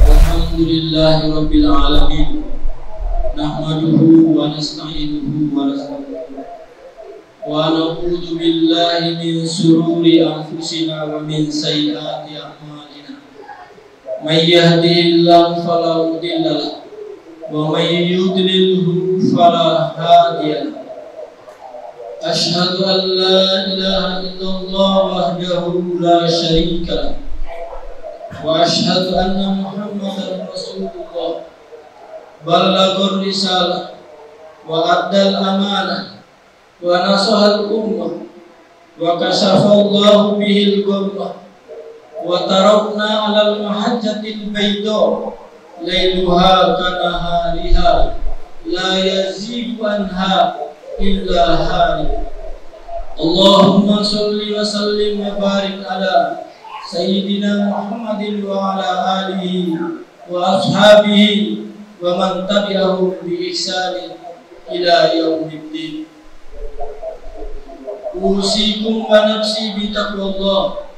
Alhamdulillahi Rabbil Alamin. Nahmaduhu wa nasta'inuhu wa nastaghfiruh. Wa na'udzu billahi min shururi anfusina wa min sayyiati a'malina. May yahdihillahu fala mudilla lahu wa may yudlilhu fala hadiya lahu. Ashhadu an la ilaha illallah wahdahu la syarika lahu wa ashhadu anna Muhammadan Rasulullah. Balaghur risalah wa addal amanah wa nasahal ummah wa kasafallahu bihil ghammah wa tarakna 'alal mahajjatil bayda lailuha kanahariha la yazigu anha illa halik. Allahumma sholli wa sallim wa barik ala Sayyidina Muhammadin wa ala alihi wa ashabihi wa man tabi'ahum bi ihsanin ila yaumiddin. Usikum wa nafsi bi taqwallah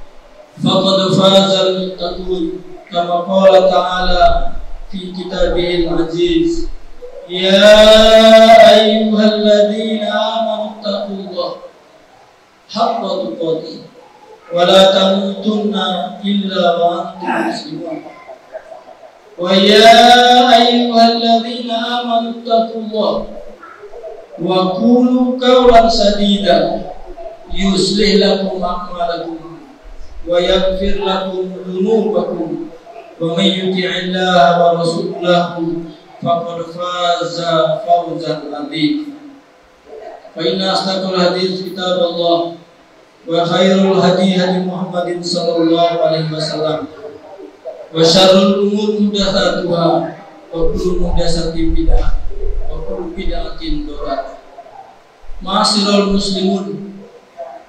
faqad fazal muttaqun kama qala ta'ala fi kitabihil aziz. Ya ayyuhalladzina amanu taqullaha haqqa tuqatih wa la tamutunna illa wa antum muslimun. Wa ya ayyuhalladzina amanu taqullaha wa qulu qawlan sadida yuslih lakum a'malakum wa yaghfir lakum dhunubakum wa may yuti'illaha wa rasulahu faqad faza fawzan 'azima. Fa inna asdaqal hadits kitabullah wa khairul hadi hadi Muhammadin sallallahu alaihi wasallam wa syarrul umur muhdatsatuha wa kullu muhdatsatin bid'ah wa kullu bid'atin dhalalah. Ma'asyiral muslimun,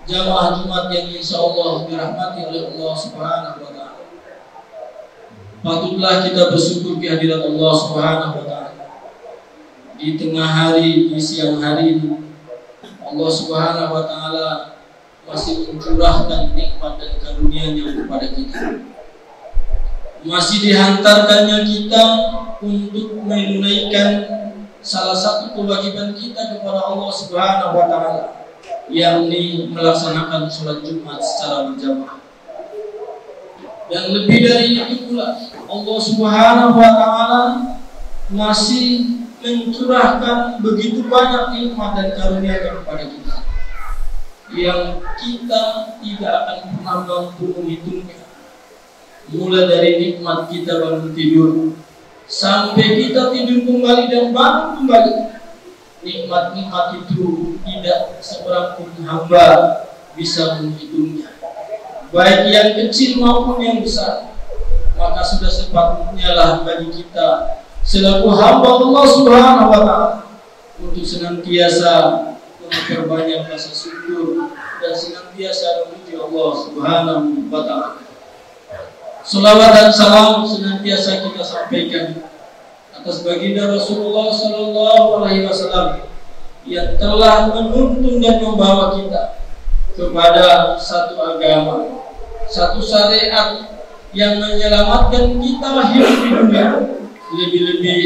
jamaah Jumat yang insyaallah dirahmati oleh Allah Subhanahu wa taala. Patutlah kita bersyukur kehadiran Allah Subhanahu wa taala. Di tengah hari, di siang hari ini, Allah Subhanahu wa taala masih mencurahkan nikmat dan karunia-Nya kepada kita. Masih dihantarkannya kita untuk menunaikan salah satu kewajiban kita kepada Allah Subhanahu wa taala, yakni melaksanakan sholat Jumat secara berjamaah. Dan lebih dari itu pula, Allah Subhanahu wa taala masih mencurahkan begitu banyak nikmat dan karunia kepada kita yang kita tidak akan pernah mampu menghitungnya. Mulai dari nikmat kita bangun tidur sampai kita tidur kembali dan bangun kembali, nikmat-nikmat itu tidak seorang pun hamba bisa menghitungnya, baik yang kecil maupun yang besar. Maka sudah sepatutnya lah bagi kita selaku hamba Allah Subhanahu wa taala untuk senantiasa memperbanyak rasa syukur dan senantiasa memuji Allah Subhanahu wa taala. Salawat dan salam senantiasa kita sampaikan atas baginda Rasulullah sallallahu alaihi wasallam yang telah menuntun dan membawa kita kepada satu agama, satu syariat yang menyelamatkan kita hidup di dunia, lebih-lebih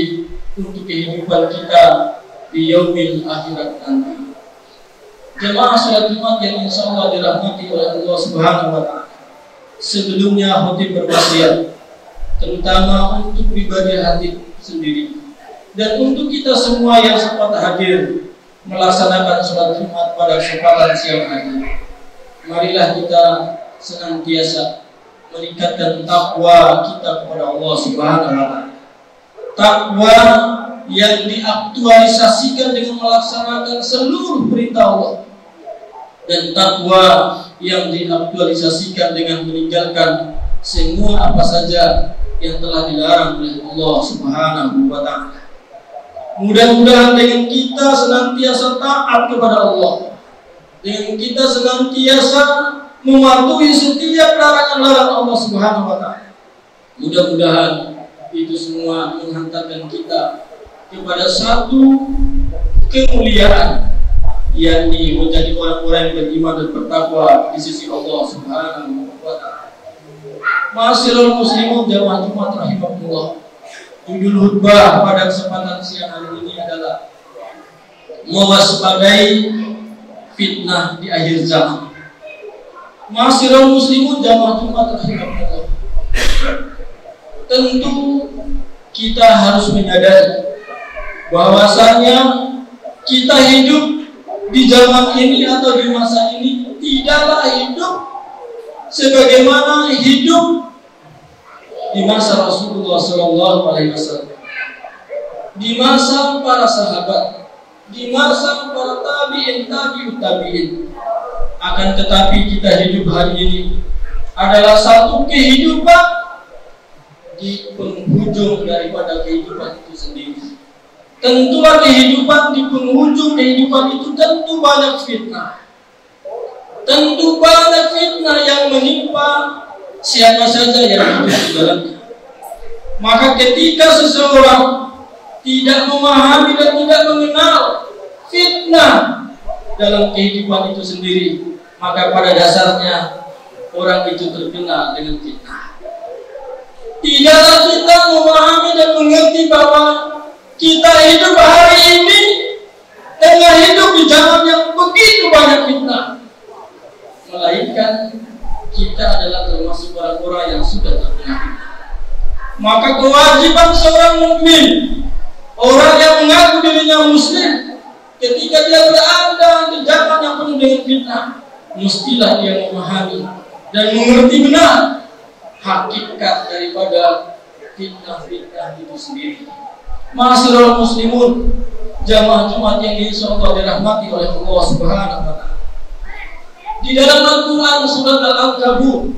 untuk kehidupan kita di yaumil akhirat nanti. Jemaah salat Jumat yang insyaallah dirahmati oleh Allah Subhanahu wa taala. Sebelumnya khotib berwasiat terutama untuk pribadi hati sendiri dan untuk kita semua yang sempat hadir melaksanakan sholat Jumat pada kesempatan siang hari. Marilah kita senantiasa meningkatkan takwa kita kepada Allah Subhanahu wa taala. Takwa yang diaktualisasikan dengan melaksanakan seluruh perintah Allah, dan takwa yang diaktualisasikan dengan meninggalkan semua apa saja yang telah dilarang oleh Allah Subhanahu wa taala. Mudah-mudahan dengan kita senantiasa taat kepada Allah, dengan kita senantiasa mematuhi setiap larangan-larangan Allah Subhanahu wa taala, mudah-mudahan itu semua menghantarkan kita kepada satu kemuliaan, yakni menjadi orang-orang yang beriman dan bertakwa di sisi Allah Subhanahu wa taala. Ma'asyiral muslimun jamaah Jumat rahimahullah. Judul khutbah pada kesempatan siang hari ini adalah mewaspadai fitnah di akhir zaman. Ma'asyiral muslimun jamaah Jumat rahimahullah. Tentu kita harus menyadari bahwasanya kita hidup di zaman ini atau di masa ini tidaklah hidup sebagaimana hidup di masa Rasulullah SAW, di masa para sahabat, di masa para tabi'in. Akan tetapi kita hidup hari ini adalah satu kehidupan di penghujung daripada kehidupan itu sendiri. Tentulah kehidupan di penghujung kehidupan itu tentu banyak fitnah. Tentu banyak fitnah yang menimpa siapa saja yang hidup di dalamnya. Maka ketika seseorang tidak memahami dan tidak mengenal fitnah dalam kehidupan itu sendiri, maka pada dasarnya orang itu terkena dengan fitnah. Tidaklah kita memahami dan mengerti bahwa kita hidup hari ini tengah hidup di zaman yang begitu banyak fitnah, melainkan kita adalah termasuk orang-orang yang sudah terkena fitnah. Maka kewajiban seorang mukmin, orang yang mengaku dirinya muslim, ketika dia berada di zaman yang penuh dengan fitnah, mestilah dia memahami dan mengerti benar hakikat daripada fitnah-fitnah itu sendiri. Ma'asyiral muslimun jamaah Jumat yang insyaallah dirahmati oleh Allah Subhanahu wa taala. Di dalam Al-Qur'an surat Al-Ankabut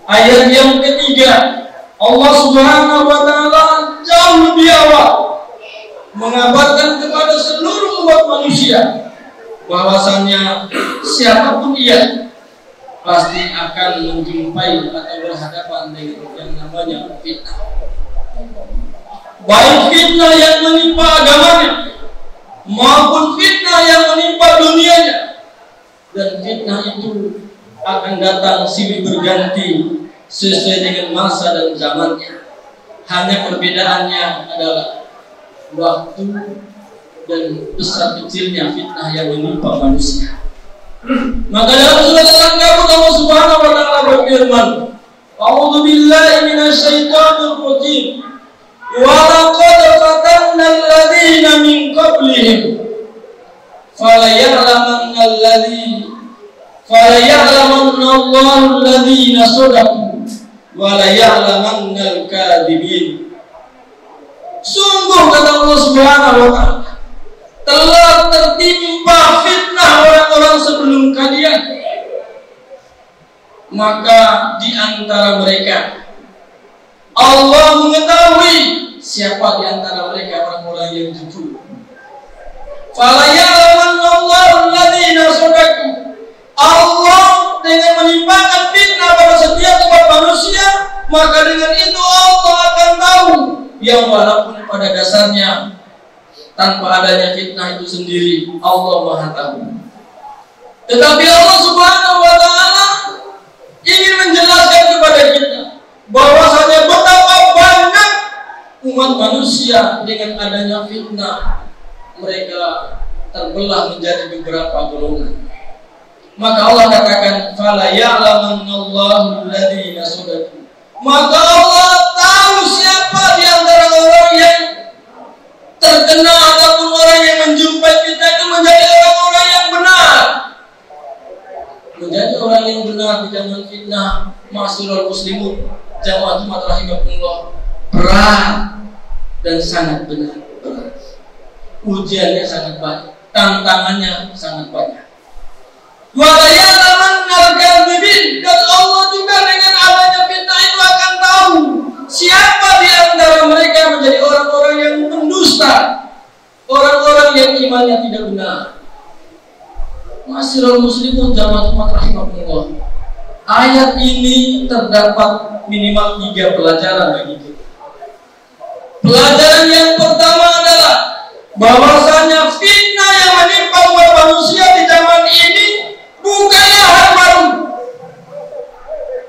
ayat yang ketiga, Allah Subhanahu wa taala jauh lebih awal mengabarkan kepada seluruh umat manusia bahwasannya siapapun ia pasti akan menjumpai atau berhadapan dengan yang namanya fitnah. Baik fitnah yang menimpa agamanya maupun fitnah yang menimpa dunianya. Dan fitnah itu akan datang silih berganti sesuai dengan masa dan zamannya. Hanya perbedaannya adalah waktu dan besar kecilnya fitnah yang menimpa manusia. Maka dalam surat Al-Ankabut Allah Subhanahu wa taala berfirman, "A'udzu billahi minasyaitonir rajim. Wa laqad fatanna alladziina min qablihim falaya'lamanna Allahu alladziina shadaqu wa la ya'lamanna al-kadhibin." Sungguh kata Allah Subhanahu wa taala, telah tertimpa fitnah orang-orang sebelum kalian, maka di antara mereka Allah mengetahui siapa di antara mereka orang-orang yang jujur. Falaya'lamanallahu alladziina shadaqu. Allah dengan menimpakan fitnah pada setiap umat manusia, maka dengan itu Allah akan tahu yang walaupun pada dasarnya tanpa adanya fitnah itu sendiri Allah Maha tahu. Tetapi Allah Subhanahu wa taala ingin menjelaskan kepada kita bahwasanya betapa banyak umat manusia dengan adanya fitnah mereka terbelah menjadi beberapa golongan. Maka Allah katakan fala ya'lamanallahu alladziina shadaqu. Maka Allah tahu siapa di antara orang yang terkena ataupun orang yang menjumpai fitnah itu menjadi orang-orang yang benar. Menjadi orang yang benar di zaman fitnah. Ma'asyiral muslimun jamaah Jumat rahimahullah, berat dan sangat benar. Ujiannya sangat banyak, tantangannya sangat banyak. Dan Allah juga dengan adanya fitnah itu akan tahu siapa di antara mereka menjadi orang-orang yang pendusta, orang-orang yang imannya tidak benar. Ma'asyiral muslimun jamaah Jumat rahimahullah, ayat ini terdapat minimal 3 pelajaran bagi kita. Pelajaran yang pertama adalah bahwasanya fitnah yang menimpa umat manusia di zaman ini bukanlah hal baru,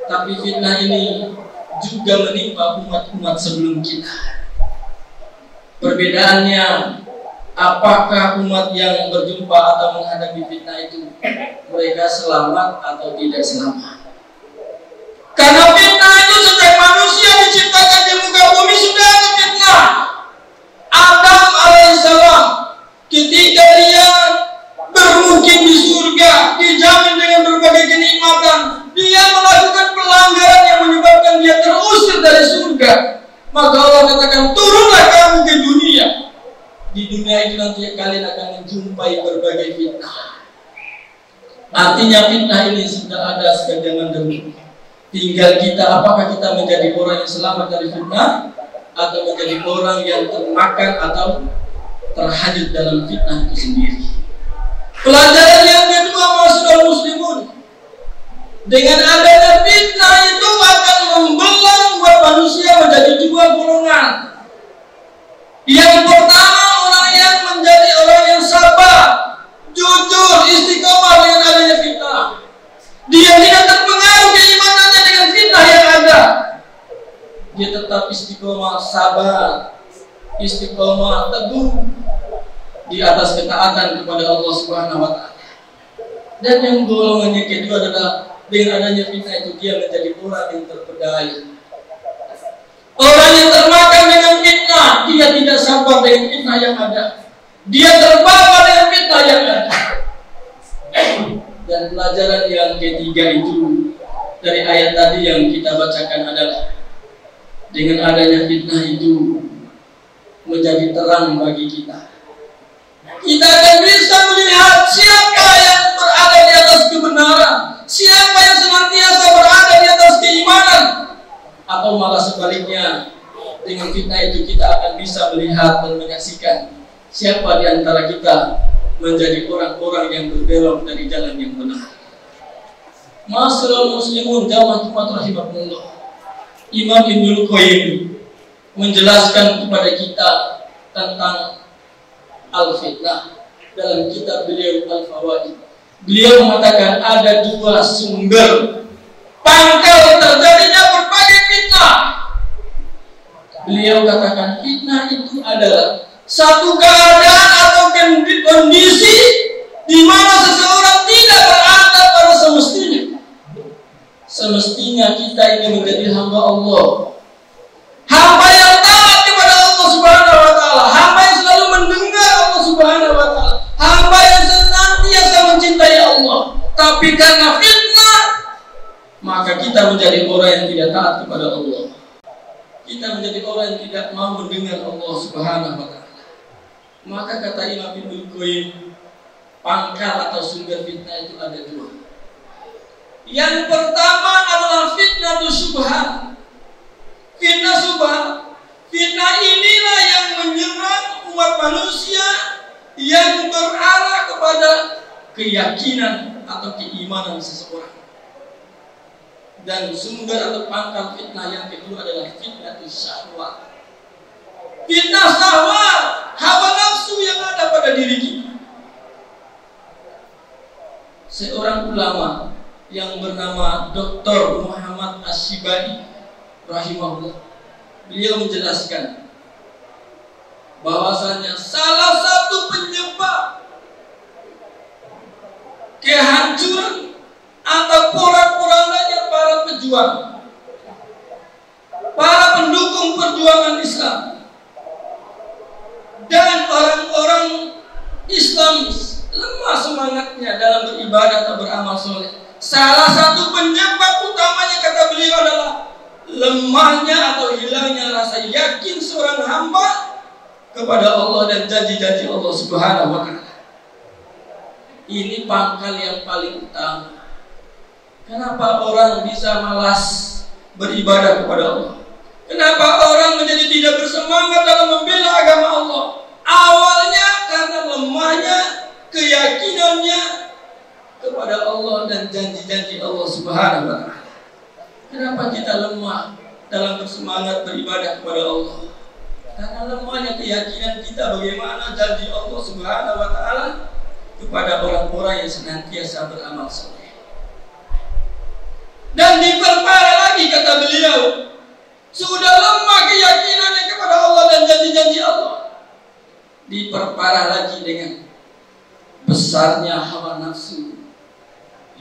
tapi fitnah ini juga menimpa umat-umat sebelum kita. Perbedaannya, apakah umat yang berjumpa atau menghadapi fitnah itu mereka selamat atau tidak selamat? Karena fitnah itu sejak manusia diciptakan di muka bumi sudah ada fitnah. Adam alaihissalam ketika dia bermukim di surga, dijamin dengan berbagai kenikmatan, dia melakukan pelanggaran yang menyebabkan dia terusir dari surga. Maka Allah katakan, turunlah kamu ke dunia. Di dunia itu nanti kalian akan menjumpai berbagai fitnah. Artinya fitnah ini sudah ada sejak zaman dahulu. Tinggal kita, apakah kita menjadi orang yang selamat dari fitnah atau menjadi orang yang termakan atau terhanyut dalam fitnah itu sendiri. Pelajaran yang kedua, masyarakat muslimun, dengan adanya fitnah itu akan membelah buat manusia menjadi dua golongan. Yang pertama, orang yang menjadi orang yang sabar, jujur, istiqomah dengan adanya fitnah. Dia tidak terpengaruh keimanannya dengan fitnah yang ada. Dia tetap istiqomah, sabar, istiqomah, teguh di atas ketaatan kepada Allah Subhanahu wa Ta'ala. Dan yang golongannya kedua adalah dengan adanya fitnah itu dia menjadi orang yang terpedaya. Orang yang termakan dengan fitnah, dia tidak sabar dengan fitnah yang ada. Dia terbawa dengan fitnah yang ada. Dan pelajaran yang ketiga itu dari ayat tadi yang kita bacakan adalah dengan adanya fitnah itu menjadi terang bagi kita. Kita akan bisa melihat siapa yang berada di atas kebenaran, siapa yang senantiasa berada di atas keimanan, atau malah sebaliknya, dengan fitnah itu kita akan bisa melihat dan menyaksikan siapa di antara kita menjadi orang-orang yang berbelok dari jalan yang benar. Masyaallah muslimun jamaah Jumat rahimakumullah. Imam Ibnul Qayyim menjelaskan kepada kita tentang al-fitnah dalam kitab beliau Al-Fawaid. Beliau mengatakan ada dua sumber pangkal terjadinya berbagai fitnah. Beliau katakan fitnah itu adalah satu keadaan atau kondisi di mana seseorang tidak berada pada semestinya. Semestinya kita ini menjadi hamba Allah, hamba yang taat kepada Allah Subhanahu wa Ta'ala, hamba yang selalu mendengar Allah Subhanahu wa Ta'ala, hamba yang senantiasa mencintai Allah. Tapi karena fitnah, maka kita menjadi orang yang tidak taat kepada Allah. Kita menjadi orang yang tidak mau mendengar Allah Subhanahu wa Ta'ala. Maka kata Imam Ibnul Qayyim, pangkal atau sumber fitnah itu ada dua. Yang pertama adalah fitnah syubhat. Fitnah syubhat. Fitnah inilah yang menyerang umat manusia yang berarah kepada keyakinan atau keimanan seseorang. Dan sumber atau pangkal fitnah yang kedua adalah fitnah syahwat. Fitnah syahwat, hawa nafsu yang ada pada diri kita. Seorang ulama yang bernama Dr. Muhammad Asyibani rahimahullah, beliau menjelaskan bahwasanya salah satu penyebab kehancuran atau porak-porandanya para pejuang, para pendukung perjuangan Islam dan orang-orang Islamis lemah semangatnya dalam beribadah atau beramal soleh. Salah satu penyebab utamanya kata beliau adalah lemahnya atau hilangnya rasa yakin seorang hamba kepada Allah dan janji-janji Allah Subhanahu wa Ta'ala. Ini pangkal yang paling utama. Kenapa orang bisa malas beribadah kepada Allah? Kenapa orang menjadi tidak bersemangat dalam membela agama Allah? Awalnya karena lemahnya keyakinannya kepada Allah dan janji-janji Allah Subhanahu wa Ta'ala. Kenapa kita lemah dalam bersemangat beribadah kepada Allah? Karena lemahnya keyakinan kita bagaimana janji Allah Subhanahu wa Ta'ala kepada orang-orang yang senantiasa beramal saleh. Dan diperparah lagi kata beliau, sudah lemah keyakinannya kepada Allah dan janji-janji Allah, diperparah lagi dengan besarnya hawa nafsu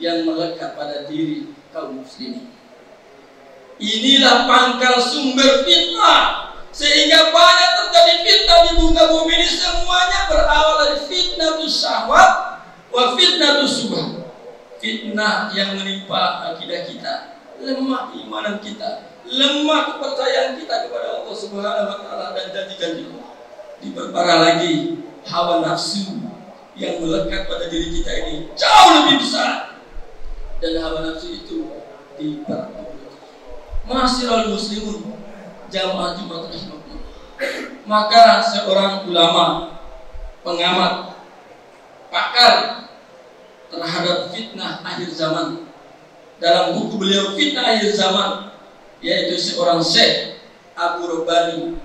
yang melekat pada diri kaum muslimin. Inilah pangkal sumber fitnah, sehingga banyak terjadi fitnah di muka bumi ini. Semuanya berawal dari fitnatus syahwat wa fitnatus subhat. Fitnah yang menimpa akidah kita, lemah keimanan kita, lemah kepercayaan kita kepada Allah Subhanahu wa taala dan janji-janji Allah. Diperparah lagi hawa nafsu yang melekat pada diri kita ini jauh lebih besar, dan hawa nafsu itu diperparah. Ma'asyiral muslimun, jamaah Jumat rahimahullah. Maka seorang ulama, pengamat, pakar terhadap fitnah akhir zaman, dalam buku beliau Fitnah Akhir Zaman, yaitu seorang Syekh Abu Robani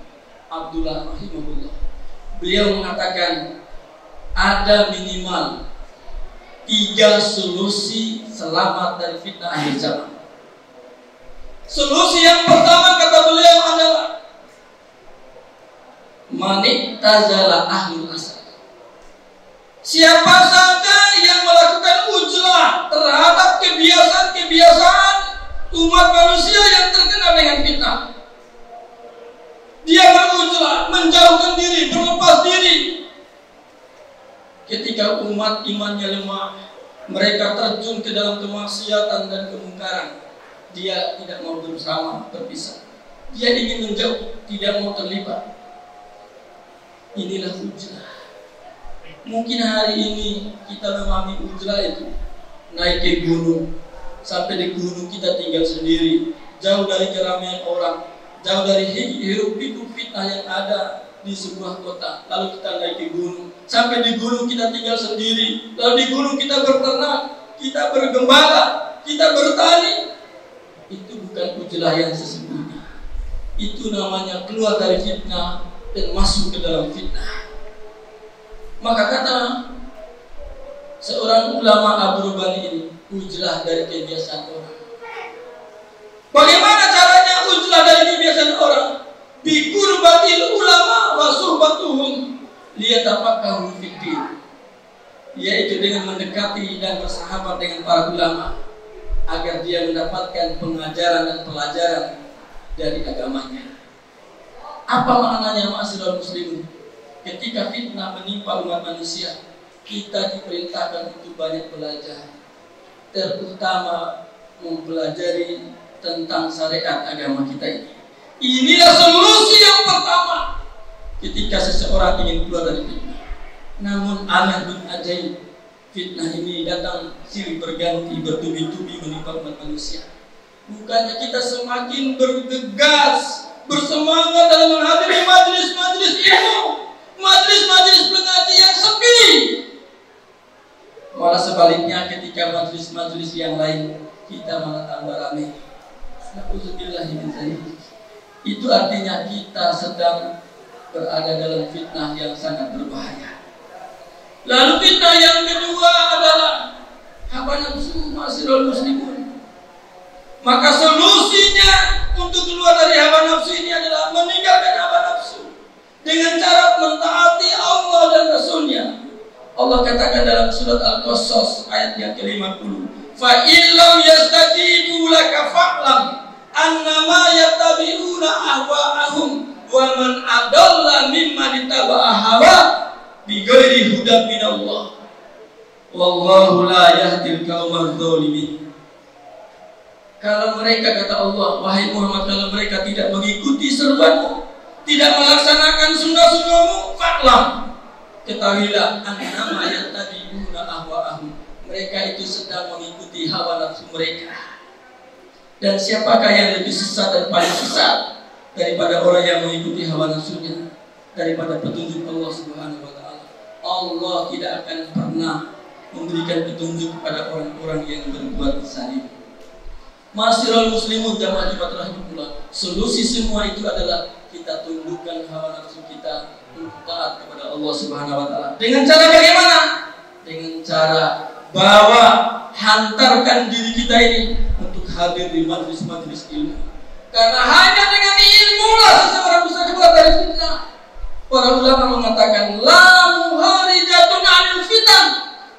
Abdullah rahimahullah, beliau mengatakan ada minimal 3 solusi selamat dari fitnah akhir zaman. Solusi yang pertama kata beliau adalah maniktazala ahlul asar. Siapa saja yang melakukan ujlah terhadap kebiasaan-kebiasaan umat manusia yang terkena dengan fitnah, dia berujlah, menjauhkan diri, berlepas diri. Ketika umat imannya lemah, mereka terjun ke dalam kemaksiatan dan kemungkaran, dia tidak mau bersama, berpisah. Dia ingin menjauh, tidak mau terlibat. Inilah ujlah. Mungkin hari ini kita memahami ujlah itu naik ke gunung, sampai di gunung kita tinggal sendiri, jauh dari keramaian orang, jauh dari hiruk pikuk fitnah yang ada di sebuah kota. Lalu kita naik ke gunung, sampai di gunung kita tinggal sendiri, lalu di gunung kita berternak, kita bergembala, kita bertani. Itu bukan ujlah yang sesungguhnya. Itu namanya keluar dari fitnah dan masuk ke dalam fitnah. Maka kata seorang ulama Abu Robani ini, ujlah dari kebiasaan orang. Bagaimana caranya ujlah dari kebiasaan orang? Biqurbatil ulama wa suhbatuhum liyatafaqahu fiddin, yaitu dengan mendekati dan bersahabat dengan para ulama agar dia mendapatkan pengajaran dan pelajaran dari agamanya. Apa maknanya ma'asyiral muslimin? Ketika fitnah menimpa umat manusia, kita diperintahkan untuk banyak belajar, terutama mempelajari tentang syariat agama kita ini. Inilah solusi yang pertama ketika seseorang ingin keluar dari fitnah. Namun aneh bin ajaib, fitnah ini datang silih berganti, bertubi-tubi menimpa umat manusia. Bukannya kita semakin bergegas, bersemangat dalam menghadiri majelis-majelis ilmu, majelis-majelis pengajian sepi. Malah sebaliknya, ketika majelis-majelis yang lain kita malah tambah ramai. Itu artinya kita sedang berada dalam fitnah yang sangat berbahaya. Lalu fitnah yang kedua adalah hawa nafsu, ma'asyiral muslimun. Maka solusinya untuk keluar dari hawa nafsu ini adalah meninggalkan hawa nafsu dengan cara mentaati Allah dan Rasulnya. Allah katakan dalam surat Al-Qasas ayat yang ke-50, fa illam yastajibu laka fa'lam annama yattabi'una ahwa'ahum wa man adalla mimman ittaba'a hawa bighairi hudan minallah wallahu la yahdil qaumadz zalimin. Kalau mereka, kata Allah, wahai Muhammad, kalau mereka tidak mengikuti seruanmu, tidak melaksanakan sunnah-sunnahmu, fa'lam, ketahuilah annama yattabi'una ahwa'ahum, mereka itu sedang mengikuti hawa nafsu mereka. Dan siapakah yang lebih sesat dan paling sesat daripada orang yang mengikuti hawa nafsunya, daripada petunjuk Allah Subhanahu wa taala? Allah tidak akan pernah memberikan petunjuk kepada orang-orang yang berbuat zalim. Ma'asyiral muslimun jamaah Jumat rahimahullah, solusi semua itu adalah kita tundukkan hawa nafsu kita untuk taat kepada Allah Subhanahu wa taala. Dengan cara bagaimana? Dengan cara bawa, hantarkan diri kita ini untuk hadir di majlis-majlis ilmu. Karena hanya dengan Para ulama mengatakan la muharijatun 'anil fitan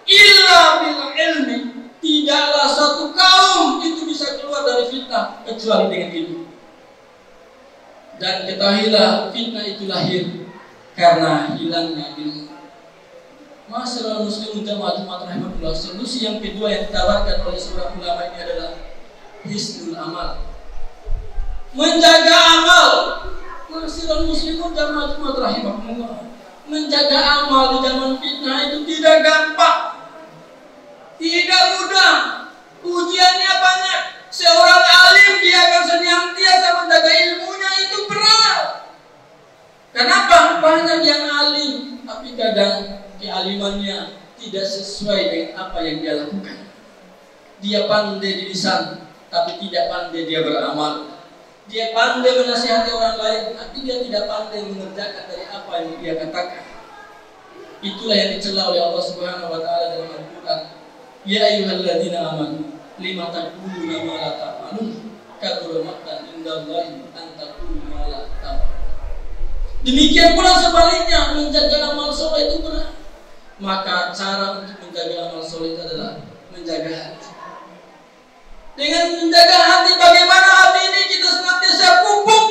illa bil ilmi. Tidaklah satu kaum itu bisa keluar dari fitnah kecuali dengan ilmu. Dan ketahuilah fitnah itu lahir karena hilangnya ilmu. Masyaallah muslimin jamaah rahimahullah. Solusi yang kedua yang ditawarkan oleh seorang ulama ini adalah hisnul amal. Menjaga amal. Masyaallah muslimin jamaah rahimahullah. Menjaga amal di zaman fitnah itu tidak gampang. Tidak mudah. Ujiannya banyak. Seorang alim dia akan senantiasa menjaga ilmunya itu berat. Kenapa? Banyak yang alim tapi kadang kealimannya tidak sesuai dengan apa yang dia lakukan. Dia pandai di lisan tapi tidak pandai dia beramal. Dia pandai menasihati orang lain tapi dia tidak pandai mengerjakan dari apa yang dia katakan. Itulah yang dicela oleh Allah Subhanahu wa taala dalam Al-Qur'an. Ya ayyuhalladzina amanu lima taquluna ma la taf'alun kabura maqtan indallahi an taqulu ma la taf'alun. Demikian pula sebaliknya, menjaga amal soleh itu berat. Maka cara untuk menjaga amal soleh itu adalah menjaga hati. Dengan menjaga hati, bagaimana hati ini kita senantiasa pupuk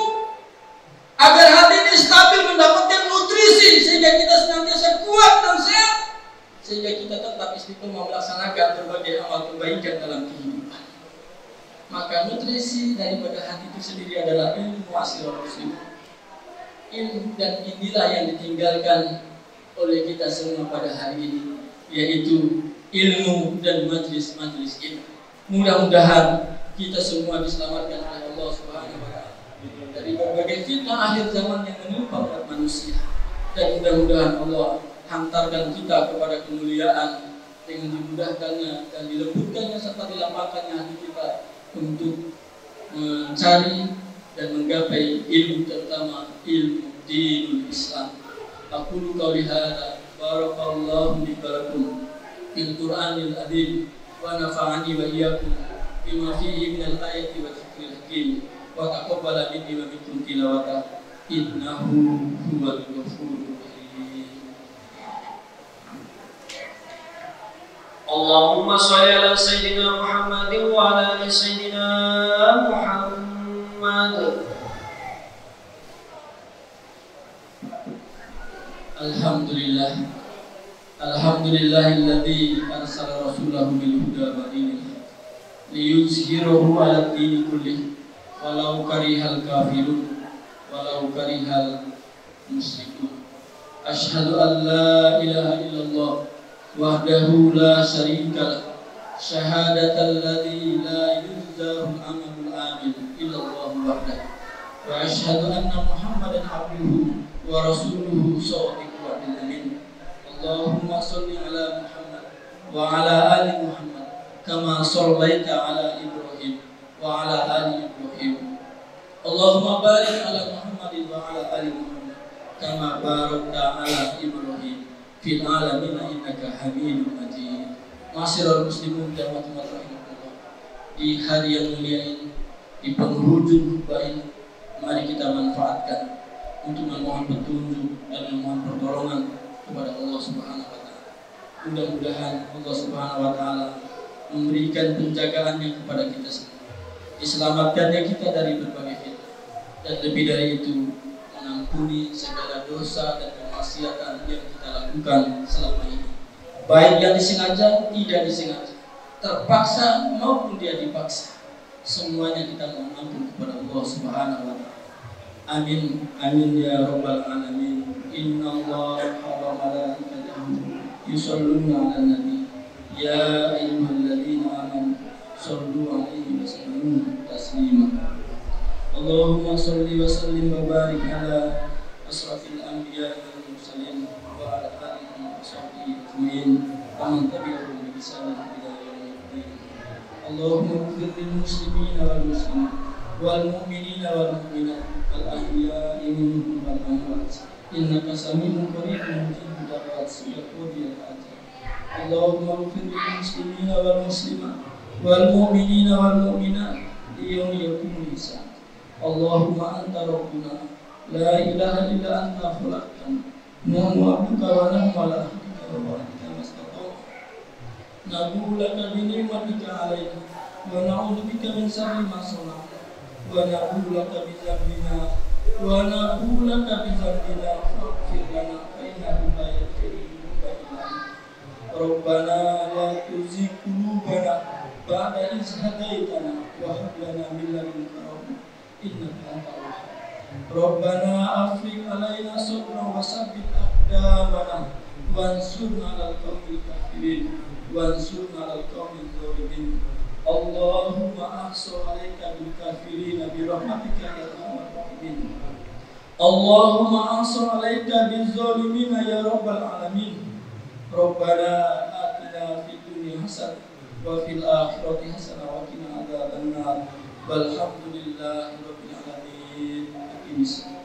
agar hati ini stabil mendapatkan nutrisi sehingga kita senantiasa kuat dan sehat, sehingga kita tetap istiqomah melaksanakan berbagai amal kebaikan dalam kehidupan. Maka nutrisi daripada hati itu sendiri adalah ilmu asirul muslim. Ilmu, dan inilah yang ditinggalkan oleh kita semua pada hari ini, yaitu ilmu dan majlis-majlis ilmu. Mudah-mudahan kita semua diselamatkan oleh Allah Subhanahu wa taala dari berbagai fitnah akhir zaman yang menimpa umat manusia, dan mudah-mudahan Allah hantarkan kita kepada kemuliaan dengan dimudahkannya dan dilembutkannya serta dilapangkannya hati kita untuk mencari dan menggapai ilmu, terutama ilmu dinul Islam. Aqulu qouli hadza barakallahu li wa lakum fil Qur'anil azim wa nafa'ani wa iyyakum bima fihi minal ayati wa dzikril hakim wa taqabbala minni wa minkum tilawata innahu huwal ghafurur rahim. Allahumma shalli ala sayyidina Muhammadin wa ala ali sayyidina Muhammad. Alhamdulillah. Alhamdulillahilladzi arsala rasulahu bil huda wa dinil haq liyuzhirahu 'ala ad-dini kullih walau karihal kafirun walau karihal musyrikun. Asyhadu an la ilaha illallah wahdahu la syarika lah, syahadatal ladzi la yuzzaru amalul amil illallah wahdahu, wa asyhadu anna Muhammadan abduhu wa rasuluhu shadiqul amin. Allahumma shalli ala Muhammad wa ala ali Muhammad kama shallaita ala Ibrahim wa ala ali Ibrahim. Allahumma barik ala Muhammad wa ala ali Muhammad kama barakta ala Ibrahim fil alamin innaka Hamidum Majid. Ma'asyiral muslimun jamaah rahimahullah. Di hari yang mulia ini, di penghujung khutbah ini, mari kita manfaatkan untuk memohon petunjuk dan memohon pertolongan kepada Allah Subhanahu wa taala. Mudah-mudahan Allah Subhanahu wa taala memberikan penjagaannya kepada kita semua. Diselamatkannya kita dari berbagai fitnah, dan lebih dari itu mengampuni segala dosa dan kemaksiatan yang kita lakukan selama ini, baik yang disengaja, tidak disengaja, terpaksa maupun dia dipaksa. Semuanya kita mohon ampun kepada Allah Subhanahu wa taala. Amin amin ya rabbal alamin. Innallaha wa malaikatahu yusholluna 'alan nabi ya ayyuhalladzina amanu shollu 'alaihi wa sallimu taslima. Allahumma sholli wa sallim wa barik ala asrafil anbiya'i wal mursalin wa ala alihi wa sahbihi ajma'in wa man tabi'ahum bi ihsan ila yaumil din. Allahumma ighfir lil muslimina wal muslimat wal mu'minina wal mu'minat wal ahya'i minhum wal amwat innaka sami'un qaribun mujibud da'wat ya qadiyal hajat. Allahumma ighfir lil muslimina wal muslimat wal mu'minina wal mu'minat li yawmi yaqumul hisab. Allahumma anta rabbuna La ilaha illa anta khalaqtana nahnu abduka wa nahnu ala ahdika wa wa'dika mastata'na nabu laka bi ni'matika 'alaina wa na'udzu bika min sharri ma sana'na wa na'udzu laka bi dzambina faghfir lana fa innahu la yaghfiru dzunuba illa anta Rabbana la tuzigh qulubana ba'da idh hadaytana wa hab lana min ladunka rahmah innaka antal wahhab Rabbana afrigh 'alaina sabran wa tsabbit aqdamana wansurna 'alal qawmil kafirin wansurna 'alal qawmil zalimin Allahumma ahsu 'alaika bil kafirin bi rahmatika ya arhamar rahimin Allahumma ahsu 'alaika bil zalimin ya rabbal alamin Rabbana atina fid dunya hasanah wa fil akhirati hasanah wa qina adzabannar walhamdulillahi rabbil alamin.